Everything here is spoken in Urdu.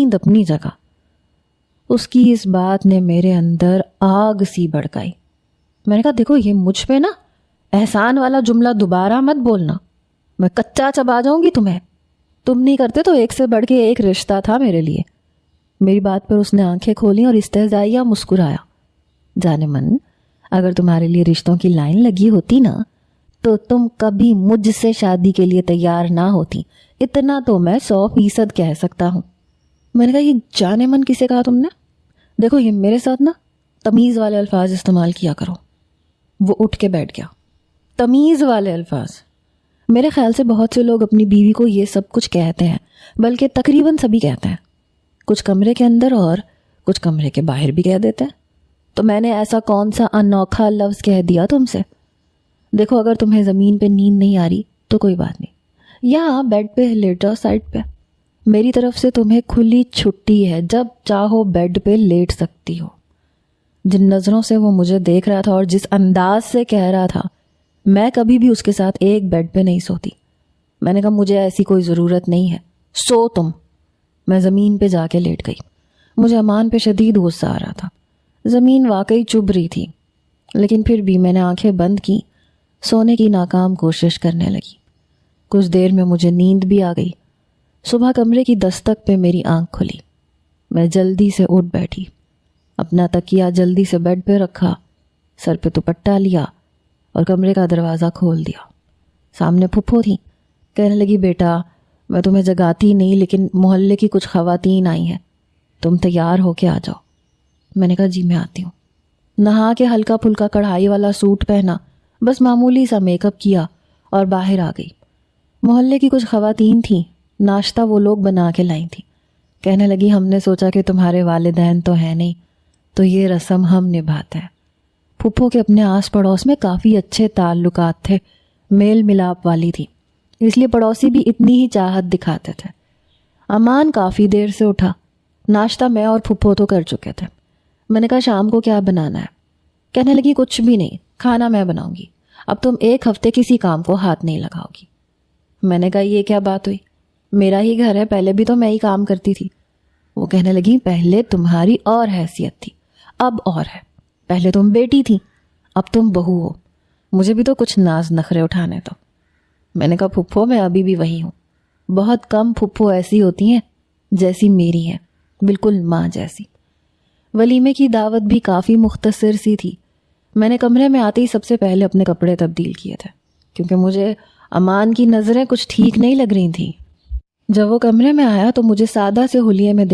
نیند اپنی جگہ۔ اس کی اس بات نے میرے اندر آگ سی بھڑکائی۔ میں نے کہا دیکھو یہ مجھ پہ نا احسان والا جملہ دوبارہ مت بولنا، میں کچا چبا جاؤں گی تمہیں۔ تم نہیں کرتے تو ایک سے بڑھ کے ایک رشتہ تھا میرے لیے۔ میری بات پر اس نے آنکھیں کھولیں اور استہزائیہ مسکرایا۔ جانے من، اگر تمہارے لیے رشتوں کی لائن لگی ہوتی نا تو تم کبھی مجھ سے شادی کے لیے تیار نہ ہوتی، اتنا تو میں 100% کہہ سکتا ہوں۔ میں نے کہا یہ جانے من کسے کہا تم نے؟ دیکھو یہ میرے ساتھ نا تمیز والے الفاظ استعمال کیا کرو۔ وہ اٹھ کے بیٹھ گیا۔ تمیز والے الفاظ؟ میرے خیال سے بہت سے لوگ اپنی بیوی کو یہ سب کچھ کہتے ہیں، بلکہ تقریباً سبھی کہتے ہیں، کچھ کمرے کے اندر اور کچھ کمرے کے باہر بھی کہہ دیتے ہیں۔ تو میں نے ایسا کون سا انوکھا لفظ کہہ دیا تم سے؟ دیکھو اگر تمہیں زمین پہ نیند نہیں آ رہی تو کوئی بات نہیں، یا بیڈ پہ لیٹ جاؤ سائڈ پہ۔ میری طرف سے تمہیں کھلی چھٹی ہے، جب چاہو بیڈ پہ لیٹ سکتی ہو۔ جن نظروں سے وہ مجھے دیکھ رہا تھا اور جس انداز سے کہہ رہا تھا، میں کبھی بھی اس کے ساتھ ایک بیڈ پہ نہیں سوتی۔ میں نے کہا مجھے ایسی کوئی ضرورت نہیں ہے، سو تم۔ میں زمین پہ جا کے لیٹ گئی۔ مجھے امان پہ شدید غصہ آ رہا تھا۔ زمین واقعی چبھ رہی تھی، لیکن پھر بھی میں نے آنکھیں بند کی، سونے کی ناکام کوشش کرنے لگی۔ کچھ دیر میں مجھے نیند بھی آ گئی۔ صبح کمرے کی دستک پہ میری آنکھ کھلی۔ میں جلدی سے اٹھ بیٹھی، اپنا تکیہ جلدی سے بیڈ پہ رکھا، سر پہ دوپٹہ لیا اور کمرے کا دروازہ کھول دیا۔ سامنے پھپھو تھی۔ کہنے لگی بیٹا میں تمہیں جگاتی نہیں، لیکن محلے کی کچھ خواتین آئی ہیں، تم تیار ہو کے آ جاؤ۔ میں نے کہا جی میں آتی ہوں۔ نہا کے ہلکا پھلکا کڑھائی والا سوٹ پہنا، بس معمولی سا میک اپ کیا اور باہر آ گئی۔ محلے کی کچھ خواتین تھیں، ناشتہ وہ لوگ بنا کے لائی تھیں۔ کہنے لگی ہم نے سوچا کہ تمہارے والدین تو ہیں نہیں، تو یہ رسم ہم نبھاتے ہیں۔ پھپھو کے اپنے آس پڑوس میں کافی اچھے تعلقات تھے، میل ملاپ والی تھی، اس لیے پڑوسی بھی اتنی ہی چاہت دکھاتے تھے۔ امان کافی دیر سے اٹھا۔ ناشتہ میں اور پھپھو تو کر چکے تھے۔ میں نے کہا شام کو کیا بنانا ہے؟ کہنے لگی کچھ بھی نہیں، کھانا میں بناؤں گی، اب تم ایک ہفتے کسی کام کو ہاتھ نہیں لگاؤ گی۔ میں نے کہا یہ کیا بات ہوئی؟ میرا ہی گھر ہے، پہلے بھی تو میں ہی کام کرتی تھی۔ وہ کہنے لگی پہلے تمہاری اور حیثیت تھی، اب اور ہے۔ پہلے تم بیٹی تھی، اب تم بہو ہو، مجھے بھی تو کچھ ناز نخرے اٹھانے تو۔ میں نے کہا پھپھو میں ابھی بھی وہی ہوں، بہت کم پھپھو ایسی ہوتی ہیں جیسی میری ہیں، بالکل ماں جیسی۔ ولیمے کی دعوت بھی کافی مختصر سی تھی۔ میں نے کمرے میں آتے ہی سب سے پہلے اپنے کپڑے تبدیل کیے تھے، کیونکہ مجھے امان کی نظریں کچھ ٹھیک نہیں لگ رہی تھیں۔ جب وہ کمرے میں آیا تو مجھے سادہ سے حلیے میں